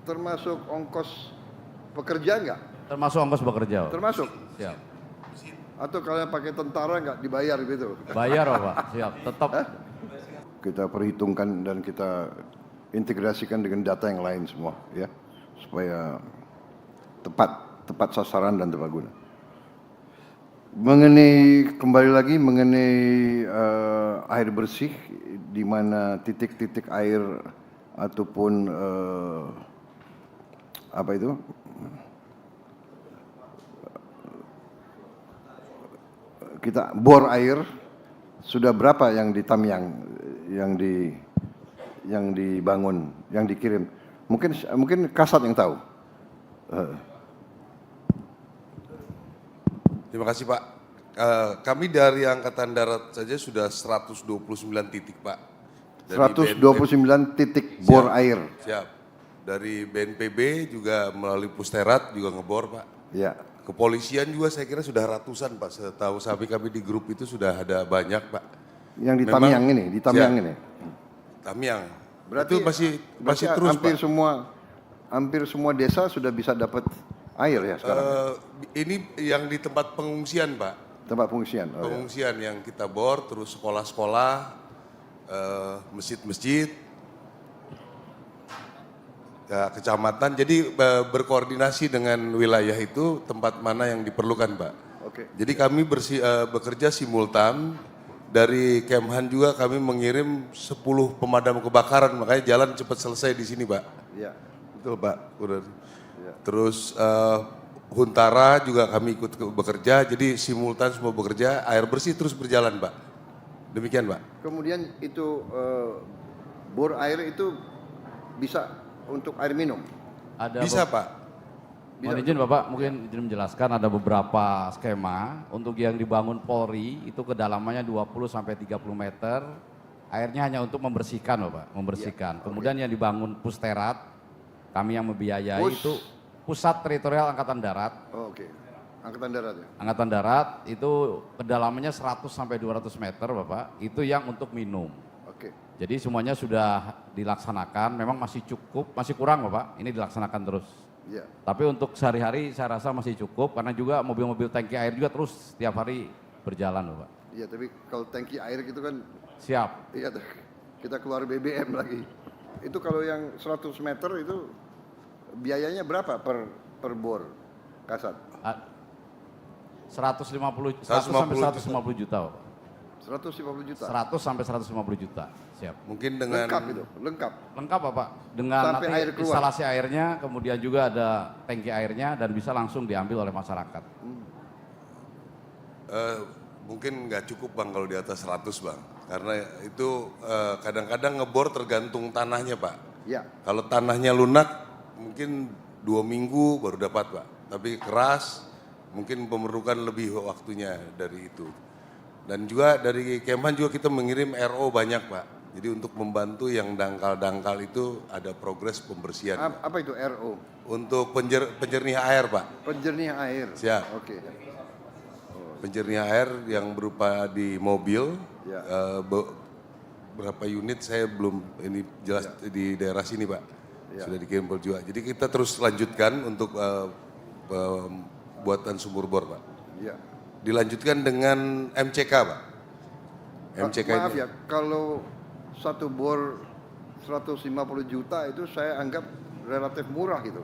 termasuk ongkos pekerja nggak? Termasuk ongkos bekerja. Pak. Termasuk? Siap. Atau kalian pakai tentara nggak dibayar gitu? Bayar Pak, siap. Tetap. Kita perhitungkan dan kita integrasikan dengan data yang lain semua, ya, supaya tepat sasaran dan tepat guna. Kembali lagi mengenai air bersih, di mana titik-titik air ataupun apa itu? Kita bor air sudah berapa yang di Tamyang yang dibangun, yang dikirim? Mungkin Kasat yang tahu. Terima kasih Pak. Kami dari Angkatan Darat saja sudah 129 titik Pak. Dari 129 titik bor air. Siap. Dari BNPB juga melalui Pusterat juga ngebor Pak. Ya. Kepolisian juga saya kira sudah ratusan Pak. Setahu kami di grup itu sudah ada banyak Pak. Yang di Tamyang ini, di Tamyang ini. Tamyang. Berarti itu masih terus hampir Pak. Hampir semua desa sudah bisa dapat air ya sekarang. Ini yang di tempat pengungsian Pak. Tempat pengungsian. Oh, Pengungsian yang kita bor, terus sekolah-sekolah, masjid-masjid, ya, kecamatan. Jadi berkoordinasi dengan wilayah itu tempat mana yang diperlukan Pak. Oke. Jadi kami bekerja simultan. Dari Kemhan juga kami mengirim 10 pemadam kebakaran, makanya jalan cepat selesai di sini Pak. Iya. Betul Pak. Udah. Ya. Terus Huntara juga kami ikut bekerja, jadi simultan semua bekerja, air bersih terus berjalan Pak. Demikian Pak. Kemudian itu bor air itu bisa untuk air minum. Bisa Pak. Mohon izin Bapak, mungkin izin menjelaskan ada beberapa skema untuk yang dibangun Polri itu kedalamannya 20-30 meter, airnya hanya untuk membersihkan Bapak, membersihkan. Kemudian yang dibangun Pusterat, kami yang membiayai itu Pusat Teritorial Angkatan Darat. Oh, oke. Angkatan Darat ya? Angkatan Darat itu kedalamannya 100-200 meter Bapak, itu yang untuk minum. Oke. Jadi semuanya sudah dilaksanakan, memang masih cukup, masih kurang Bapak, ini dilaksanakan terus. Ya. Tapi untuk sehari-hari saya rasa masih cukup karena juga mobil-mobil tangki air juga terus setiap hari berjalan Bapak. Iya, tapi kalau tangki air gitu kan, Siap. iya kita keluar BBM lagi. Itu kalau yang 100 meter itu biayanya berapa per bor, Kasat? 100 sampai 150 juta Bapak. 150 juta? 100 sampai 150 juta, siap. Mungkin dengan Lengkap itu, lengkap. Lengkap Bapak, dengan Sampai nanti air keluar. instalasi airnya, kemudian juga ada tangki airnya dan bisa langsung diambil oleh masyarakat. mungkin nggak cukup Bang kalau di atas 100 Bang. Karena itu kadang-kadang ngebor tergantung tanahnya Pak. Ya. Kalau tanahnya lunak mungkin 2 minggu baru dapat Pak. Tapi keras mungkin memerlukan lebih waktunya dari itu. Dan juga dari Kemhan juga kita mengirim RO banyak Pak. Jadi untuk membantu yang dangkal-dangkal itu ada progres pembersihan. Apa itu RO? Untuk penjernih air Pak. Penjernih air. Siap. Oke. Penjernih air yang berupa di mobil, Ya. berapa unit saya belum ini jelas di daerah sini Pak. Ya. Sudah dikirim juga. Jadi kita terus lanjutkan untuk buatan sumur bor Pak. Ya. Dilanjutkan dengan MCK Pak. MCK Maaf ini. ya, kalau satu bor 150 juta itu saya anggap relatif murah gitu.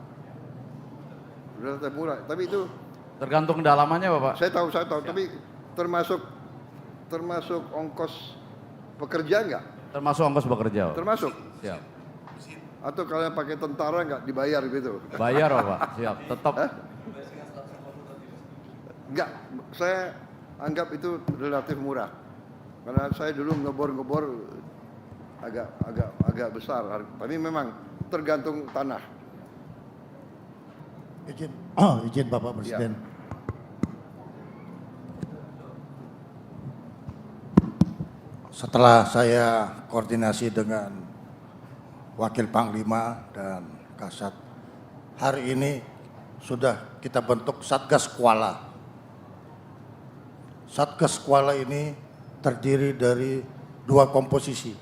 Relatif murah, tapi itu Tergantung kedalamannya Bapak. saya tahu, tapi termasuk ongkos pekerja nggak? Termasuk ongkos bekerja Bapak. Termasuk? Siap. Atau kalian pakai tentara nggak dibayar gitu? Bayar Bapak, siap. Tetap. Enggak, saya anggap itu relatif murah. Karena saya dulu ngebor agak besar, tapi memang tergantung tanah. Izin Bapak Presiden. Ya. Setelah saya koordinasi dengan Wakil Panglima dan Kasat, hari ini sudah kita bentuk Satgas Kuala. Satgas Kuala ini terdiri dari 2 komposisi.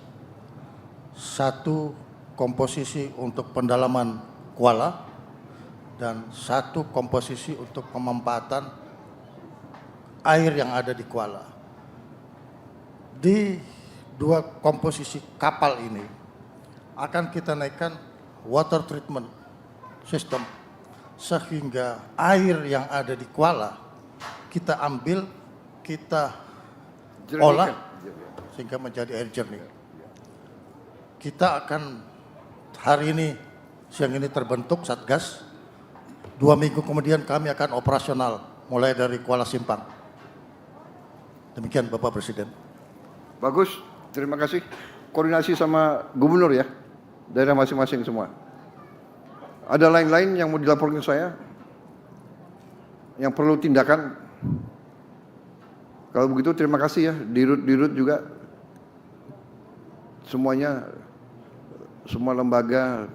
Satu komposisi untuk pendalaman Kuala dan 1 komposisi untuk pemanfaatan air yang ada di Kuala. Di 2 komposisi kapal ini akan kita naikkan water treatment system sehingga air yang ada di Kuala kita ambil, kita olah sehingga menjadi air jernih. Kita akan hari ini, siang ini terbentuk Satgas. 2 minggu kemudian kami akan operasional mulai dari Kuala Simpang. Demikian Bapak Presiden. Bagus, terima kasih. Koordinasi sama gubernur ya, daerah masing-masing semua. Ada lain-lain yang mau dilaporkan ke saya? Yang perlu tindakan? Kalau begitu terima kasih ya, dirut juga. Semuanya, semua lembaga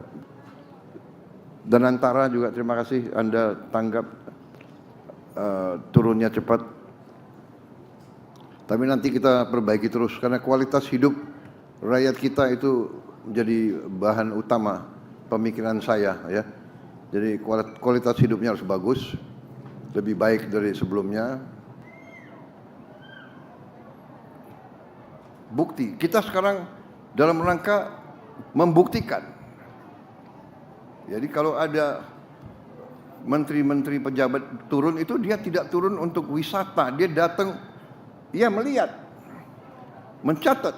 dan antara juga terima kasih Anda tanggap turunnya cepat. Tapi nanti kita perbaiki terus karena kualitas hidup rakyat kita itu menjadi bahan utama pemikiran saya ya. Jadi kualitas hidupnya harus bagus, lebih baik dari sebelumnya. Bukti, kita sekarang dalam rangka membuktikan. Jadi kalau ada menteri-menteri pejabat turun itu dia tidak turun untuk wisata, dia datang, ia melihat, mencatat,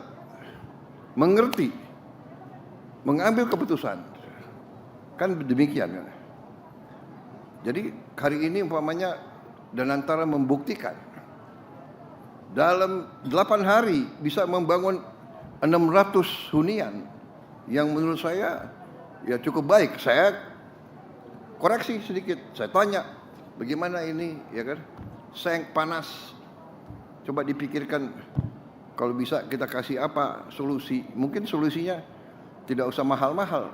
mengerti, mengambil keputusan. Kan demikian kan. Jadi hari ini umpamanya Danantara membuktikan dalam 8 hari bisa membangun 600 hunian yang menurut saya ya cukup baik. Saya koreksi sedikit, saya tanya bagaimana ini ya kan, seng panas, coba dipikirkan kalau bisa kita kasih apa solusi. Mungkin solusinya tidak usah mahal-mahal,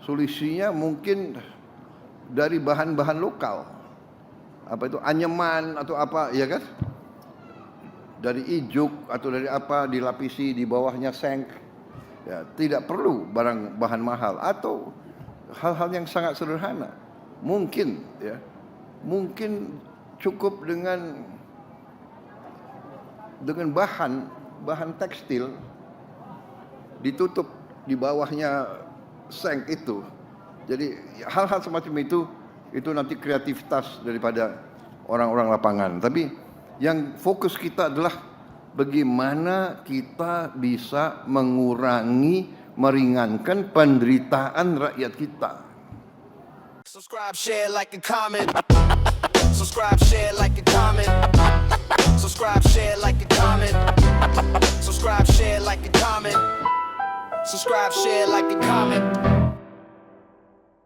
solusinya mungkin dari bahan-bahan lokal, apa itu anyaman atau apa ya kan, dari ijuk atau dari apa dilapisi di bawahnya seng. Ya, tidak perlu bahan mahal atau hal-hal yang sangat sederhana. Mungkin ya, mungkin cukup dengan bahan tekstil ditutup di bawahnya seng itu. Jadi hal-hal semacam itu nanti kreativitas daripada orang-orang lapangan. Tapi yang fokus kita adalah bagaimana kita bisa mengurangi, meringankan penderitaan rakyat kita. Subscribe, share, like, and comment. Subscribe, share, like, and comment. Subscribe, share, like, and comment. Subscribe, share, like, and comment. Subscribe, share, like, and comment.